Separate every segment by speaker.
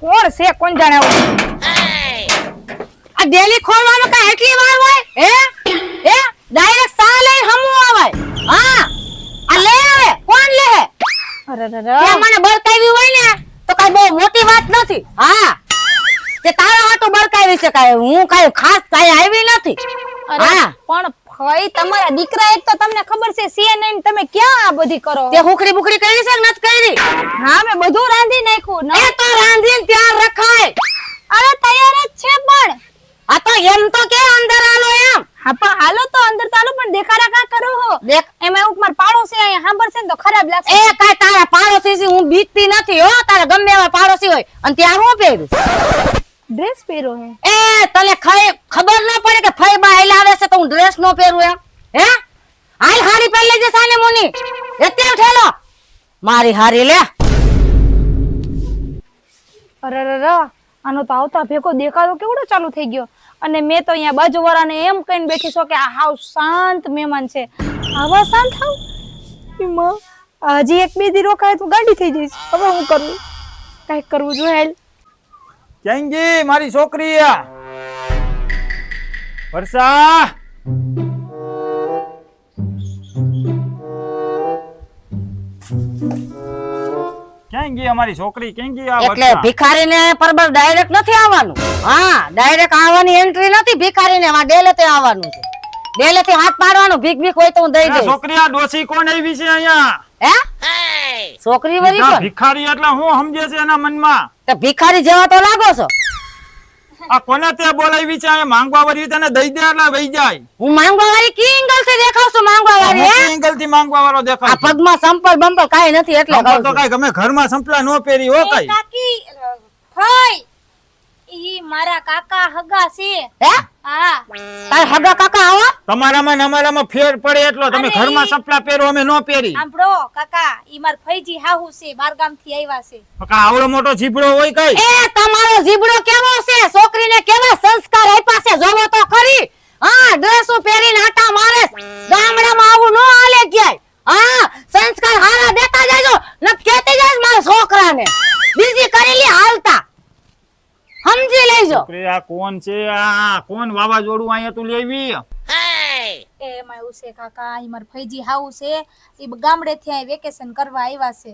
Speaker 1: કોણ છે કોણ જાણે આ ડેલી ખોલવાનું કઈ એટલી વાર હોય હે ડાયરેક્ટ સા લઈને હમું આવાય હા આ લે આવે કોણ લે અરે તે મને બળકાવી હોય ને તો કઈ બહુ મોટી વાત નથી હા તે તારા હાટુ બળકાવી છે કઈ હું કઈ ખાસ કઈ આવી નથી હા
Speaker 2: પણ ભાઈ તમારા દીકરા એક તો તમને ખબર છે CNN તમે ક્યાં આ બધી કરો
Speaker 1: તે હુકડી બુકડી કરી છે કે નત કરી
Speaker 2: હા મેં બધું રાંધી નાખ્યું
Speaker 1: એ તો રાંધીને ત્યાં રખાય
Speaker 2: અરે તૈયાર જ છે પણ
Speaker 1: આ તો એમ તો કે અંદર આલો એમ
Speaker 2: હા પણ હાલો તો અંદર ચાલો પણ દેખાડા કા કરો હો
Speaker 1: દેખ
Speaker 2: એમાં એવું માર પાડોશી અહીંયા સાંભળશે ને તો ખરાબ લાગશે
Speaker 1: એ કાઈ તારા પાડોશી છે હું બીકતી નથી હો તારા ગમે એવા પાડોશી હોય અને ત્યાં હું પહેરું
Speaker 2: ડ્રેસ પહેરો હે
Speaker 1: એ તને ખબર ન પડે કે ફઈ બા આઈલા આવે છે તો હું ડ્રેસ નો પહેરું એમ હે હાલ હારી પહેર લેજે સાને મુની એતે ઠેલો મારી હારી લે
Speaker 2: અરે આનો તો આવતા ભેગો દેખાડો કેવડો ચાલુ થઈ ગયો અને મેં તો અહીંયા બાજુવાળાને એમ કહીને બેઠી છો કે આ હાવ શાંત મહેમાન છે આવા શાંત થાવ એમાં હજી એક બે દી રોકાય તો ગાડી થઈ જઈશ હવે હું કરું કઈક કરવું જોઈએ હેલ
Speaker 3: ચેંગી મારી છોકરી વર્ષા ચેંગી અમારી છોકરી કેંગી આ
Speaker 1: એટલે ભિખારીને પરબર ડાયરેક્ટ નથી આવવાનું હા ડાયરેક્ટ આવવાની એન્ટ્રી નથી ભિખારીને માં ડેલેતે આવવાનું છે ડેલેથી હાથ પાડવાનું ભીખ ભીખ હોય તો હું દઈ દઈશ
Speaker 3: છોકરી આ ડોસી કોણ આવી છે અહીંયા
Speaker 1: હે છોકરી વળી કોણ
Speaker 3: ભિખારી એટલે હું સમજે છે એના મનમાં
Speaker 1: તે ભિખારી જેવા તો લાગો છો
Speaker 3: આ કોને તે બોલાવી છે અહીંયા માંગવા વાળી તને દઈ દે એટલે વઈ જાય
Speaker 1: હું માંગવા વાળી કી એંગલ થી દેખાવ છું માંગવા વાળી હે
Speaker 3: એંગલ થી માંગવા વાળો દેખાય
Speaker 1: આ પગમાં સંપલ બંપલ કાઈ નથી એટલે કહું
Speaker 3: તો કાઈ ગમે ઘરમાં સંપલા નો પહેરી હો કાઈ
Speaker 2: કાકી ભાઈ ઈ મારા કાકા હગા છે
Speaker 1: હે
Speaker 2: હા
Speaker 1: તાર હગા કાકા આવો
Speaker 3: તમારામાં ને અમારામાં ફેર પડે એટલો તમે ઘરમાં સંપલા પહેરો અમે નો પહેરી
Speaker 2: સાંભળો કાકા ઈ માર ફઈજી હાહુ છે બારગામ થી આવ્યા છે
Speaker 3: કા આવડો મોટો જીબડો હોય કઈ
Speaker 1: એ તમારો જીબડો કેવો છે છોકરીને કેવા સંસ્કાર આપ્યા છે જોવો તો ખરી હા ડ્રેસ પહેરીને આટા મારે ગામડામાં આવું નો હાલે ક્યાંય હા સંસ્કાર હારા દેતા જાજો ન કેતી જાય મારા છોકરાને બીજી કરેલી હાલતા સમજી લેજો
Speaker 3: આ કોણ છે આ કોણ વાવાઝોડું અહીંયા તું લેવી
Speaker 2: એમાં એવું છે કાકા ઈ માર ફઈજી હાહુ છે ઈ ગામડે થી અહીં વેકેશન કરવા આવ્યા છે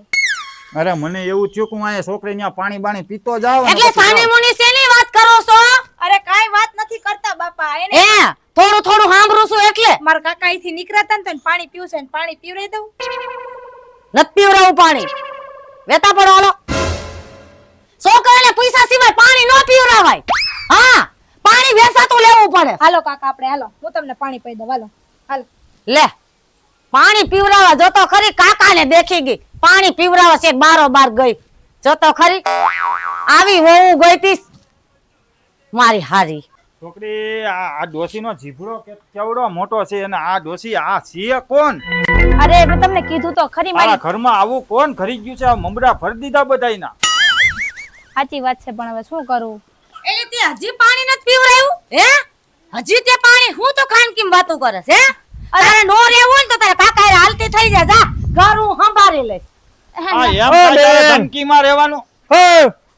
Speaker 3: અરે મને એવું થયું કે હું અહીંયા છોકરી ન્યા પાણી બાણી પીતો જાવ
Speaker 1: એટલે સાની મુની શેની વાત કરો છો
Speaker 2: અરે કાઈ વાત નથી કરતા બાપા એને
Speaker 1: એ થોડું થોડું સાંભળું છું એટલે
Speaker 2: માર કાકા અહીંથી નીકળ્યા હતા ને તો પાણી પીવું છે ને પાણી પીવરાઈ દઉં
Speaker 1: નથી પીવડાવું પાણી વેતા પડો હાલો છોકરાને પૈસા સિવાય પાણી નો પીવડાવાય હા પાણી વેચાતું લેવું પડે
Speaker 2: હાલો કાકા આપણે હાલો હું તમને પાણી પી દઉં હાલો હાલો
Speaker 1: લે પાણી પીવડાવા જતો ખરી કાકાને દેખી ગઈ પાણી પીવડાવા છે બારોબાર ગઈ જતો ખરી આવી હું ગઈ તી મારી હારી
Speaker 3: છોકરી આ ડોસીનો જીભડો કેવડો મોટો છે અને આ ડોસી આ છે કોણ
Speaker 2: અરે મેં તમને કીધું તો ખરી
Speaker 3: આ
Speaker 2: મારી
Speaker 3: ઘરમાં આવું કોણ ખરી ગયું છે આ મમરા ભરી દીધા બધાયના
Speaker 2: સાચી વાત છે પણ હવે શું કરું
Speaker 1: એટલે તે હજી પાણી નથી પીવડાયું હે હજી તે પાણી હું તો ખાનકીમ વાતો કરે છે તારે નો રહેવું ને તો તારા કાકા એ હાલતી થઈ જા જા ઘર હું સંભાળી લઈશ
Speaker 3: આ એમ તારે ધમકીમાં રહેવાનું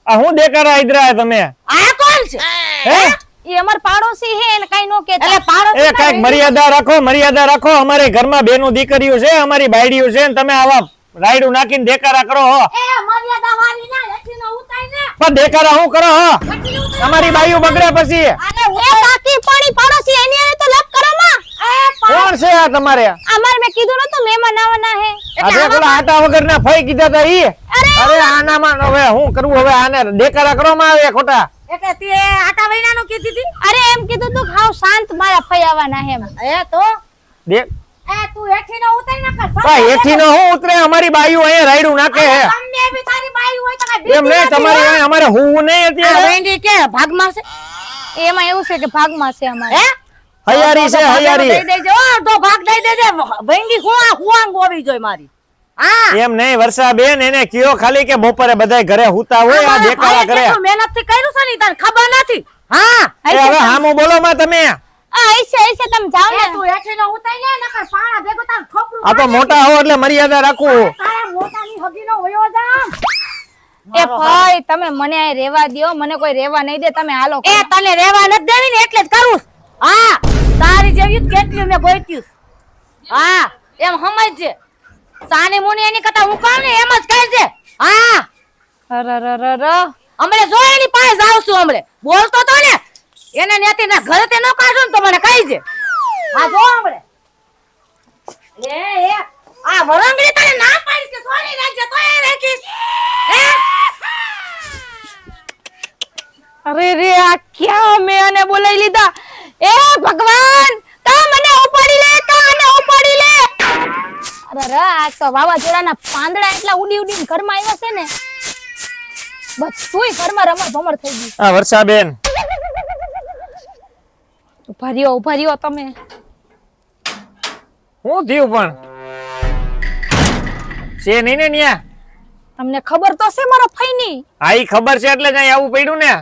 Speaker 4: આ હું દેખાડા ઇદરા તમે
Speaker 1: આ કોણ છે
Speaker 4: હે
Speaker 2: ઈ અમાર પાડોશી હે એને કઈ નો કેતા
Speaker 1: એટલે પાડોશી
Speaker 4: એ કઈક મર્યાદા રાખો અમારે ઘરમાં બેનું દીકરીઓ છે અમારી બાયડીઓ છે ને તમે આવા રાયડું નાખીને દેખાડા કરો હો
Speaker 1: એ મર્યાદા વાળી ના લેખીનો ઉતાઈ ને
Speaker 4: પણ દેખાડા હું કરો હો અમારી બાઈઓ બગડે પછી
Speaker 1: અરે
Speaker 2: એ કાકી પાણી પાડોશી એની હારે તો લપ કરો માં
Speaker 4: કોણ છે આ તમારે
Speaker 2: અમાર મેં કીધું નતું મહેમાન આવવાના હે
Speaker 4: આજે પેલા આટા વગર ના ફઈ કીધા તા ઈ અરે આનામાં હવે હું કરવું હવે આને દેખાડા કરો માં આવે ખોટા
Speaker 1: એટલે તે આટા વૈનાનું કીધી હતી
Speaker 2: અરે એમ કીધું તું હાવ શાંત મારા ફઈ આવવાના હે એમ
Speaker 1: એ તો
Speaker 4: દેખ
Speaker 1: એ તું હેઠીનો ઉતાઈ ના કર
Speaker 4: ભાઈ એઠીનો હું ઉતરે અમારી બાઈઓ અહીંયા રાયડું નાખે હે
Speaker 1: તમને બી તારી બાઈ હોય તો કઈ
Speaker 4: એમ નહીં તમારી અહીંયા અમારે હું નહીં અત્યારે
Speaker 1: વેંડી કે ભાગમાં છે
Speaker 2: એમાં એવું છે કે ભાગમાં છે અમારે
Speaker 1: હે
Speaker 4: હૈયારી છે હૈયારી
Speaker 1: દઈ દેજો તો ભાગ દઈ દેજે વેંડી હુઆંગ હોવી જોઈ મારી હા
Speaker 4: એમ નહીં વર્ષા બેન એને કયો ખાલી કે બપોરે બધાય ઘરે હુતા હોય આ દેખાડા કરે
Speaker 1: મહેનત થી કર્યું છે ને તને ખબર નથી હા
Speaker 4: એ હવે હામું બોલો માં તમે
Speaker 2: ऐसे तुम जाओ ना
Speaker 1: તું હેઠીનો ઉતાઈ ને નકર પાણા ભેગો તાર ઠોકરું
Speaker 4: આ તો મોટા હો એટલે મર્યાદા રાખવું
Speaker 1: તારા મોટાની હગીનો વયો જામ
Speaker 2: એ ભાઈ તમે મને અહીં રહેવા દ્યો, મને કોઈ રહેવા નહીં દે, તમે હાલો.
Speaker 1: એ તને રહેવા નથી દેવી ને એટલે જ કરું છું. હા તારી જેવી જ કેટલી મેં ગોત્યું છે. હા એમ સમજજે. સાની મુની એની કરતા હું કહું ને એમ જ કરજે. હા
Speaker 2: અરરરર.
Speaker 1: હમણે જો એની પાસે જાવ છું. હમણે બોલતો તો ને એને ન્યાથી ના ઘરે તે ન કાઢું ને તો મને કહી દે. હા જો હમણે એ આ વરંગડી તને ના પાડીશ કે સોની રાખજે તો એ રાખીશ. હે
Speaker 2: અરે રે આ ક્યાં મેં આને બોલાવી લીધા. એ ભગવાન કા મને ઉપાડી લે, કા આને ઉપાડી લે. અરે આ તો વાવાઝોડાના પાંદડા એટલા ઉડી ઉડીને ઘરમાં આવ્યા છે ને બધુંય ઘરમાં રમણ ભમર થઈ ગયું.
Speaker 4: આ વર્ષાબેન
Speaker 2: ઉભા રહ્યો તમે.
Speaker 4: શું થયું પણ છે નહીં ને ન્યા?
Speaker 2: તમને ખબર તો છે મારા ફઈની.
Speaker 4: આ ઈ ખબર છે એટલે જ અહીં આવું પડ્યું ને.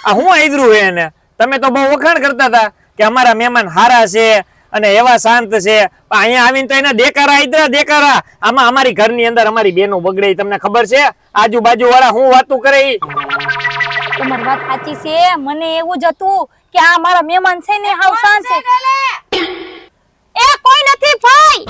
Speaker 4: આ હું આદરું હે એને. તમે તો બહુ વખાણ કરતા હતા કે અમારા મહેમાન હારા છે અને એવા શાંત છે, પણ અહીંયા આવીને તો એના દેકારા આદરા દેકારા. આમાં અમારી ઘરની અંદર અમારી બેનો બગડે તમને ખબર છે? આજુબાજુ વાળા હું વાતું કરે ઈ.
Speaker 2: તમારી વાત સાચી છે. મને એવું જ હતું કે આ મારા મહેમાન છે ને હાવ શાંત છે. એ કોઈ નથી ભાઈ,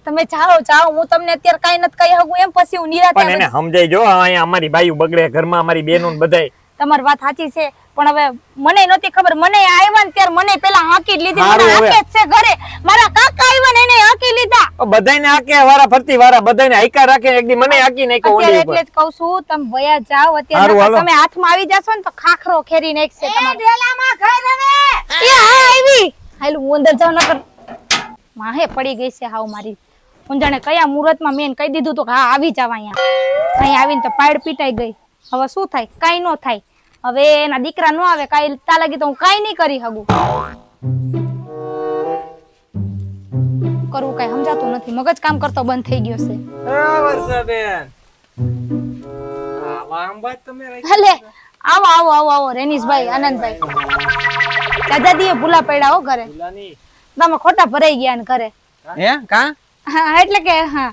Speaker 2: તમે જાઓ હું તમને અત્યારે કાઈ નથી કહી શકું એમ. પછી હું નિરાતે
Speaker 4: પણ એને સમજાઈ જો અહીંયા અમારી બાયું બગડે ઘરમાં, અમારી બેનો ને બધાય.
Speaker 2: તમારી વાત સાચી છે પણ હવે મને નહોતી ખબર. મને આવ્યા ને ત્યારે મને પેલા હાંકી જ લીધી.
Speaker 4: હારું
Speaker 2: મને
Speaker 4: હવે.
Speaker 2: હાંકે જ છે ઘરે. મારા કાકા આવ્યા ને એને હાંકી લીધા.
Speaker 4: બધાયને હાકે વારા ફરતી વારા બધાયને હાઈકા રાખે. એક દી મને હાકી નાખ્યો
Speaker 2: અત્યારે
Speaker 4: ઓંડી
Speaker 2: એટલે
Speaker 4: ઉપર.
Speaker 2: જ કહું છું તમે વયા જાઓ
Speaker 4: હારું,
Speaker 2: અત્યારે.
Speaker 4: હાલો.
Speaker 2: તમે હાથમાં આવી જશો ને તો ખાખરો ખેરી નાખશે તમારો.
Speaker 1: ડેલામાં ઘર હવે
Speaker 2: એ હા આવી. હાલો હું અંદર જાઉં નકર માહે પડી ગઈ છે હાવ મારી. હું જાણે કયા મુહૂર્તમાં મેં કહી દીધું તો હા આવી જાવ અહીંયા. અહીં આવીને તો પાડ પીટાઈ ગઈ. હવે શું થાય? કાઈ ન થાય. હવે એના દીકરા નો આવે કાઈ તા લાગી તો હું કાઈ નહીં કરી શકું. કરવું કઈ સમજાતું નથી. મગજ કામ કરતો બંધ થઈ ગયો છે. હલે આવો રેનીશભાઈ, આનંદભાઈ. દાદાજીએ ભૂલા પડ્યા હો ઘરે. તમે ખોટા ભરાઈ ગયા ને ઘરે.
Speaker 5: હે કા
Speaker 2: હા એટલે કે હા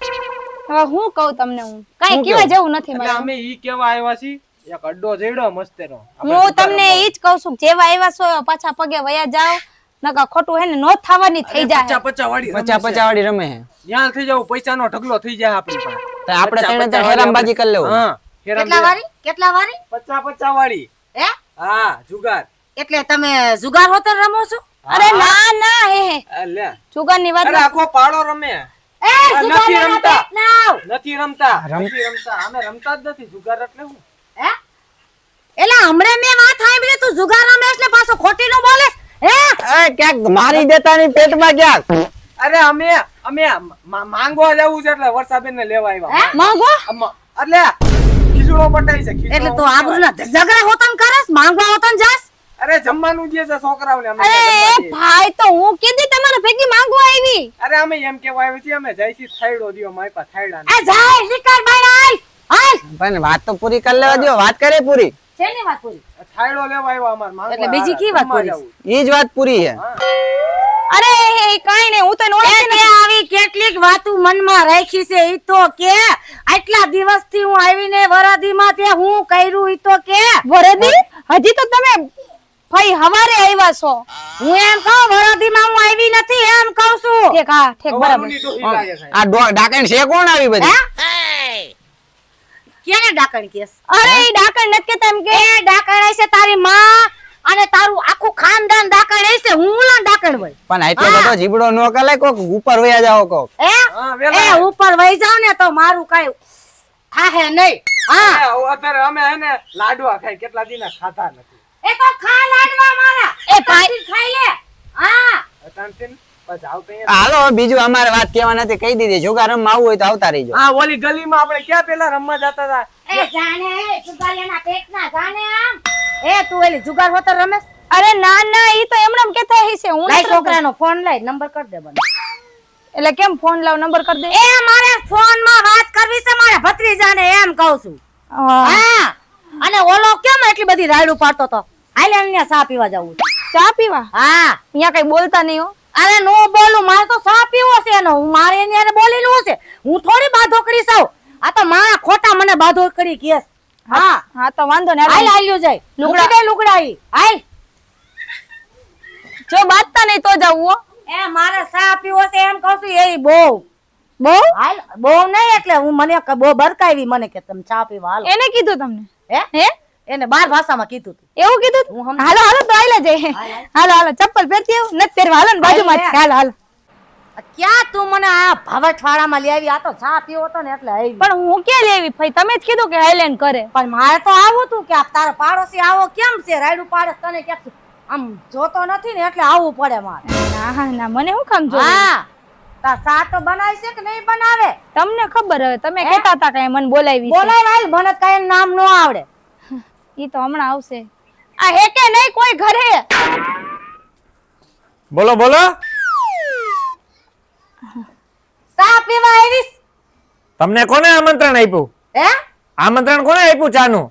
Speaker 2: હવે હું કહું તમને, હું કાઈ કેવા જેવું નથી મારે.
Speaker 5: અમે ઈ કેવા આવ્યા છી એક અડ્ડો જેડો મસ્તેનો.
Speaker 2: હું તમને ઈ જ કહું છું જેવા આવ્યા છો પાછા પગે વયા જાઓ નકા ખોટું હે ને નો થવાની થઈ જાય.
Speaker 5: 50 વાળી રમે હે. ન્યાલ થઈ જાવ પૈસાનો ઢગલો થઈ જાય આપણી પાસે. તો આપણે તેને હેરામબાજી કરી લેવું. હા
Speaker 1: કેટલા વારી
Speaker 5: 50 વાળી.
Speaker 1: હે
Speaker 5: હા જુગાર.
Speaker 1: એટલે તમે જુગાર હોતર રમો છો?
Speaker 2: અરે ના હે
Speaker 5: લે
Speaker 2: જુગારની વાત
Speaker 5: અરે આખો પાડો રમે.
Speaker 1: એ જુગાર
Speaker 5: નથી
Speaker 1: ના
Speaker 5: રમતા.
Speaker 1: બેટ નાવ.
Speaker 5: નથી રમતા. અમે રમતા જ નથી. જુગાર એટલે શું?
Speaker 1: હે એલા હમણે મેં વાત સાંભળી તું જુગાર રમે એટલે પાછો ખોટી નો બોલે. હે
Speaker 5: ક્યાંક મારી દેતાની પેટમાં ક્યાંક. અરે અમે માંગવા જવું છે એટલે વર્ષાબેન ને લેવા આવ્યા.
Speaker 2: માંગો
Speaker 5: એટલે ખીચડો પટાઈ છે.
Speaker 1: એટલે તો આબરૂના ઝઘડા હોતન કરસ માંગવા હોતન જાસ.
Speaker 5: અરે જમવાનું દે છે છોકરાઓને. અમે
Speaker 2: અરે ભાઈ તો હું કીધી તમારે ભેગી માંગવા આવી.
Speaker 5: અરે અમે એમ કેવા આવી છીએ અમે જઈસી થાયડો દિયો માયપા થાયડા.
Speaker 1: એ જાય નીકળ બહાર આય. હાલ
Speaker 6: પણ વાત તો પૂરી કરી લેવા દો. વાત કરે પૂરી.
Speaker 1: છેની વાત પૂરી.
Speaker 5: થાયડો લેવા આવ્યા અમાર માંગવા.
Speaker 1: એટલે બીજી કી વાત પૂરી?
Speaker 6: ઈ જ વાત પૂરી છે.
Speaker 2: અરે કાઈ નહીં હું તો નોડી
Speaker 1: તે આવી કેટલીક વાતો મનમાં રાખી છે ઈ તો કે આટલા દિવસથી હું આવીને વરાદીમાં તે હું કર્યું ઈ તો કે
Speaker 2: વરદી હજી તો તમે ભાઈ હવારે આવ્યા છો.
Speaker 1: હું એમ કહું વરાદીમાં હું આવી નથી એમ કહું છું.
Speaker 2: ઠીક હા ઠીક બરાબર.
Speaker 6: આ ડાકણ છે કોણ આવી બધી?
Speaker 1: કેને ડાકણ કેસ?
Speaker 2: અરે ઈ ડાકણ નથી કેતા એમ કે
Speaker 1: એ ડાકણ હશે તારી માં અને તારું આખું ખાનદાન ડાકણ હશે. હું ના ડાકણ હોય.
Speaker 6: પણ એટલો બધો જીબડો નો કલે કોક ઉપર વયા જાવ કોક.
Speaker 1: એ ઉપર વહી જાવ ને તો મારું કઈ થાહે નહીં. હા
Speaker 5: અત્યારે અમે એને લાડવા ખાઈ કેટલા દિના ખાતા નથી.
Speaker 1: એ તો ખા લાડવા મારા.
Speaker 2: એ ભાઈ
Speaker 1: ખાઈ લે. હા
Speaker 5: અતાનથી બસ આવતો
Speaker 6: હાલો બીજું અમારે વાત કેવા નથી કહી દીધી. જુગાર રમવા આવું હોય તો આવતા રહીજો.
Speaker 5: હા ઓલી ગલીમાં આપણે ક્યાં પેલા રમવા જતા હતા.
Speaker 1: એ જાણે એ જુગારિયાના પેટના જાણે આમ. એ તું એલી જુગાર હોતર રમેશ?
Speaker 2: અરે ના ઈ તો એમનેમ કેતા હશે. હું
Speaker 1: લાઈ
Speaker 2: નથી
Speaker 1: છોકરાનો ફોન લઈ નંબર કર દે મને.
Speaker 2: એટલે કેમ ફોન લાવ નંબર કરી દે.
Speaker 1: એ મારે ફોન માં વાત કરવી છે મારા ભત્રીજાને એમ કહું છું. હા અને ઓલો કેમ એટલી બધી રાયડું પાડતો તો? હાલે અહીંયા ચા પીવા જવું.
Speaker 2: ચા પીવા?
Speaker 1: હા
Speaker 2: અહીંયા કઈ બોલતા નહીં હો.
Speaker 1: અરે નો બોલું મારે તો ચા પીવો છે એનો. હું મારે એની હારે બોલેલું છે. હું થોડી બાધોકડી છું. આ તો માં ખોટા મને બાધોકડી કેસ. હા
Speaker 2: હા તો વાંધો ને
Speaker 1: હાલ હાલ્યો જાય
Speaker 2: લુગડા.
Speaker 1: લુગડા લુગડા ઈ હાલ
Speaker 2: જો બાતતા નહીં તો જાવું હો.
Speaker 1: એ મારે સા પીવો છે એમ કહું છું એ બહુ
Speaker 2: બહુ
Speaker 1: હાલ બહુ નહીં એટલે હું મને બહુ બરકાવી મને કે તમે ચા પીવા હાલો
Speaker 2: એને કીધું તમને
Speaker 1: હે
Speaker 2: હે
Speaker 1: એને 12 ભાષામાં કીધું તું
Speaker 2: એવું કીધું
Speaker 1: હું
Speaker 2: તું?
Speaker 1: સમજી.
Speaker 2: હાલો હાલો તો આયલા જઈએ હાલો હાલો ચપ્પલ પહેરતી આવું નથી પહેરવા હાલો ને બાજુમાં જ છે. હાલો હાલો
Speaker 1: ક્યાં તું મને આ ભાવઠવાડામાં લઈ આવી આ તો ચા પીવો તો ને એટલે આવી
Speaker 2: પણ હું ક્યાં લેવી ભાઈ તમે જ કીધું કે હાઈલેન્ડ કરે
Speaker 1: પણ મારે તો આવું તું કે આ તારા પાડોશી આવો કેમ છે રાયડું પાડે તને ક્યાંક આમ જોતો નથી ને એટલે આવવું પડે મારે
Speaker 2: ના ના મને શું કામ જોવે
Speaker 1: હા તા ચા તો બનાવી છે કે નહીં બનાવે
Speaker 2: તમને ખબર હવે તમે કહેતા હતા કે મને બોલાવી છે.
Speaker 1: બોલાય વાલ મને કઈ નામ નો આવડે
Speaker 2: ઈ તો હમણાં આવશે આ હે કે નહીં કોઈ ઘરે
Speaker 4: બોલો બોલો
Speaker 1: ચા પીવા આવીશ
Speaker 4: તમને કોને આમંત્રણ આપ્યું
Speaker 1: હે
Speaker 4: આમંત્રણ કોને આપ્યું ચાનું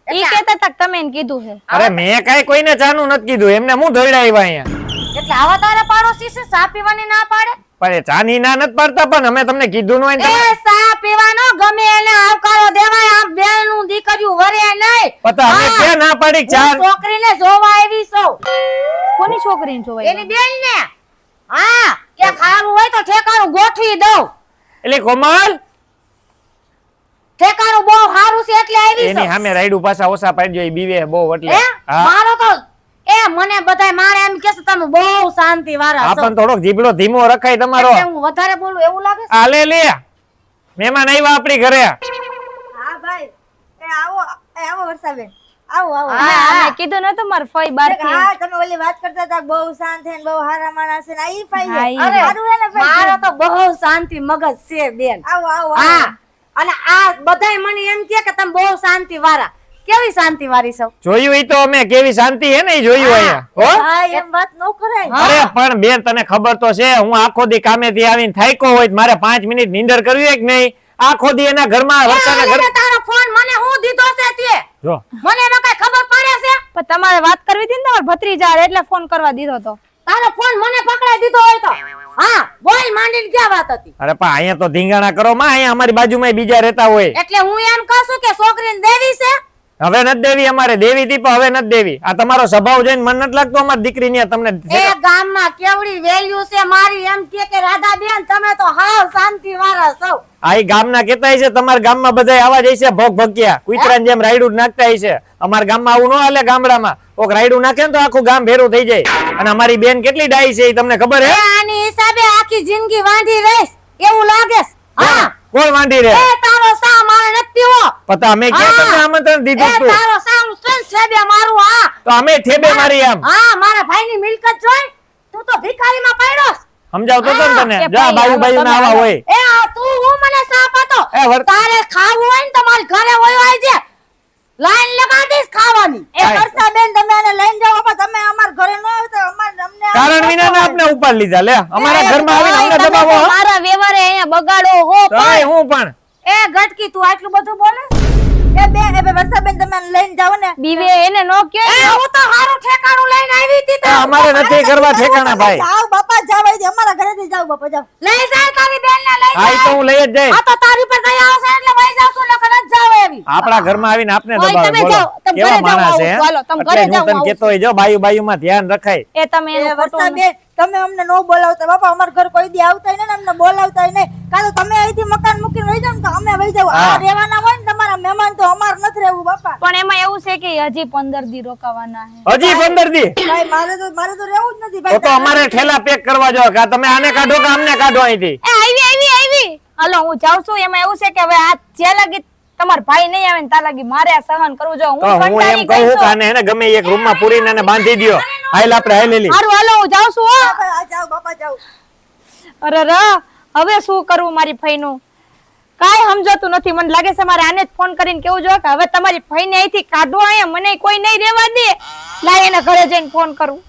Speaker 2: ઈ કહેતા હતા કે તમે એને કીધું છે
Speaker 4: અરે મેં કઈ કોઈને ચાનું નથી કીધું એમને હું ધોઈડા આવ્યા અહીંયા
Speaker 1: એટલે આવા તારા પાડોશી છે ચા પીવાની ના પાડે
Speaker 4: પણ એ ચાની ના નથી પાડતા પણ અમે તમને કીધું ન હોય ને તમે-
Speaker 1: એ ચા પીવાનો ગમે એને આવકારો દેવાય આમ બેનું દીકરીયું વરે નહીં
Speaker 4: પતા અમે
Speaker 1: હા.
Speaker 4: ક્યાં ના પાડી ચા
Speaker 1: હું છોકરીને જોવા આવી છું
Speaker 2: કોની છોકરીને જોવાય
Speaker 1: એની બેન ને હા કે ખાવું હોય તો ઠેકાણું ગોઠવી દઉં
Speaker 4: એટલે કોમલ
Speaker 1: ઠેકાણું બહુ સારું છે એટલે આવી
Speaker 4: એની
Speaker 1: છું
Speaker 4: સામે રાયડું પાછા ઓછા પાડજો એ બીવે બહુ એટલે
Speaker 1: હે
Speaker 4: હા
Speaker 1: મારો તો એ મને બધાય મારે એમ કે છે તમે બહુ શાંતિ વાળા છો
Speaker 4: આપણ થોડોક જીભડો ધીમો રખાય તમારો
Speaker 1: એટલે હું વધારે બોલું એવું લાગે છે
Speaker 4: આ લે લે મહેમાન આવ્યા આપણી ઘરે
Speaker 7: હા ભાઈ એ આવો વર્ષાબેન આવો આવો
Speaker 1: હા,
Speaker 2: હા
Speaker 1: હા.
Speaker 2: મેં કીધું નતું માર ફઈ બાર
Speaker 7: હા તમે ઓલી વાત કરતા હતા બહુ શાંત છે ને બહુ હારા માણસ છે ને આ ઈ ફાઈ
Speaker 2: હા,
Speaker 7: છે.
Speaker 2: ઈ
Speaker 7: અરે
Speaker 2: રે.
Speaker 7: સારું હે ને ફાઈ?
Speaker 1: મારો તો બહુ શાંતિ મગજ છે બેન
Speaker 7: આવો આવો
Speaker 1: હા અને આ બધાય મને એમ કે કે તમે બહુ શાંતિ વાળા કેવી શાંતિ વાળી છો
Speaker 4: જોયું ઈ તો અમે કેવી શાંતિ હે ને ઈ જોયું અહીંયા હો
Speaker 7: હા એમ વાત ન કરાય
Speaker 1: હા.
Speaker 4: અરે પણ બેન તને ખબર તો છે હું આખો દી કામેથી આવીને થાક્યો હોય તો મારે 5 મિનિટ નીંદર કરવી હોય કે નહીં આખો દી એના ઘરમાં
Speaker 1: એ
Speaker 4: વરસાદના
Speaker 1: ઓલીને
Speaker 4: ઘર
Speaker 1: તારો ફોન મને હું દીધો છે તે
Speaker 4: જો
Speaker 1: મને એમાં કઈ ખબર પડે છે
Speaker 2: પણ તમારે વાત કરવી હતી ને તમારા ભત્રીજા હારે, એટલે ફોન કરવા દીધો તો
Speaker 1: તારો ફોન મને પકડાઈ દીધો હોય તો હા બોલ માંડીને ક્યાં વાત હતી
Speaker 4: અરે પણ અહીંયા તો ધીંગાણા કરો માં અહીંયા અમારી બાજુમાં બીજા રહેતા હોય
Speaker 1: એટલે હું એમ કહું છું કે છોકરીને દેવી છે
Speaker 4: હવે નથી દેવી અમારે દેવી હતી પણ હવે નથી દેવી આ તમારો સ્વભાવ જોઈને મને નથી લાગતું અમારી દીકરીને તમને
Speaker 1: એ ગામમાં કેવડી વેલ્યુ છે મારી એમ કે રાધા બેન તમે તો હાવ શાંતિ વાળા છો
Speaker 4: આ ઈ ગામના કેતા છે તમારા ગામમાં બધા આવા જ છે ભોગ ભગ્યા કુતરાની જેમ રાયડું નાખતા છે અમારા ગામમાં આવું ન હાલે ગામડામાં કોક રાયડું નાખે ને તો આખું ગામ ભેરું થઈ જાય અને અમારી બેન કેટલી ડાઈ છે ઈ તમને ખબર હે
Speaker 1: એ આની હિસાબે આખી જિંદગી વાંઢી રહીશ એવું લાગે છે. હા
Speaker 4: કોણ વાંઢી રે
Speaker 1: એ તારો સા મારે નથી પીવો
Speaker 4: પતા અમે ક્યાં તમને આમંત્રણ
Speaker 1: એ
Speaker 4: દીધું તું
Speaker 1: તારો સા સ્ટ્રેન્થ છે બે મારું હા
Speaker 4: તો અમે ઠેબે મારી આમ
Speaker 1: હા મારા ભાઈની મિલકત જોઈ તું તો ભિખારીમાં પડ્યો છે.
Speaker 4: સમજાવતો તો ને તને
Speaker 2: એ
Speaker 4: જા
Speaker 2: ભાઈ,
Speaker 4: બાજુ બાજુ ના
Speaker 2: તમે
Speaker 4: આવા હોય
Speaker 1: એ આ તું હું મને સાપ હતો
Speaker 4: એ વર-
Speaker 1: તારે ખાવું હોય ને તમારે ઘરે હોય આવજે લાઈન લગાડી દઈશ ખાવાની
Speaker 7: એ વર્ષાબેન તમે આને લઈને જાઓ બાપા તમે અમાર ઘરે ન આવો તો અમને
Speaker 4: કારણ વિના ના આપને ઉપાડ લીધા લે અમારા ઘરમાં આવીને અમને
Speaker 2: તમે
Speaker 4: દબાવો
Speaker 2: તો મારા વ્યવહારે અહીંયા બગાડો હો
Speaker 4: તોય હું પણ
Speaker 1: એ ગટકી તું આટલું બધું બોલે
Speaker 7: એ બે વર્ષાબેન તમે આને લઈને જાઓ ને
Speaker 2: બીવે એને નો
Speaker 1: એ
Speaker 2: કયો
Speaker 1: હું તો હારું ઠેકાણું લઈને આવી હતી
Speaker 4: આ અમારે નથી કરવા ઠેકાણા ભાઈ
Speaker 7: જાઓ બાપા જાઓ અહીંથી અમારા ઘરેથી જાઓ બાપા જાઓ
Speaker 1: લઈ જાય તારી બેનને લઈ
Speaker 4: આ ઈ તો હું લઈ જ જઈશ
Speaker 1: આ તો તારી પર દયા આવશે એટલે વહી જાશું નકર જ જાવ એવી
Speaker 4: આપણા ઘરમાં આવીને આપને
Speaker 2: ભાઈ,
Speaker 4: દબાવે
Speaker 2: તમે
Speaker 4: બોલો
Speaker 2: જાઓ, તમે
Speaker 4: કેવા
Speaker 2: ઘરે જાઓ,
Speaker 4: માણસ છે
Speaker 2: આવું, ચાલો, તમે
Speaker 4: એટલે
Speaker 2: ઘરે
Speaker 4: હું
Speaker 2: જાઓ,
Speaker 4: તને
Speaker 2: આવું.
Speaker 4: કહેતો હોય જો બાયુ બાયુમાં ધ્યાન રખાય
Speaker 2: એ તમે
Speaker 7: એ
Speaker 2: એનું ખોટું
Speaker 7: વર્ષાબેન તમે અમને ન બોલાવતા બાપા અમારા ઘર કોઈ દી આવતા ને અમને બોલાવતા નહીં કાં તો તમે અહીંથી મકાન મૂકીને વહી જાઓ ને તો અમે વહી જાવ આ
Speaker 4: હા.
Speaker 7: રહેવાના હોય ને તમારા મહેમાન તો અમાર નથી રહેવું બાપા
Speaker 2: પણ એમાં એવું છે કે હજી 15 દી રોકાવાના છે
Speaker 4: હજી 15 દી
Speaker 7: ભાઈ મારે તો રહેવું જ નથી
Speaker 4: તો તો અમારે ઠેલા પેક કરવા જો કે તમે આને કાઢો કે અમને કાઢો અહીંથી
Speaker 2: એ આવી હાલો હું જાઉં છું એમાં એવું છે કે હવે આ જે લાગી તમારા ભાઈ નહીં આવે ને ત્યાં લાગી મારે આ સહન કરવું જો
Speaker 4: તો
Speaker 2: હું
Speaker 4: હું એમ કહું કે આને એને ગમે એક રૂમમાં પૂરીને એને બાંધી દ્યો હાલ આપણે હાલ લેલી
Speaker 2: હારું હાલો હું જાઉં છું હો
Speaker 7: આ જાઓ બાપા જાઓ
Speaker 2: અરે ર હવે શું કરવું મારી ફઈનું કાઈ સમજાતું નથી મને લાગે છે મારે આને જ ફોન કરીને કેવું જોઈએ કે હવે તમારી ફઈને અહીંથી કાઢો અહીંયા મને કોઈ નહીં રહેવા દે લાય એના ઘરે જઈને ફોન કરું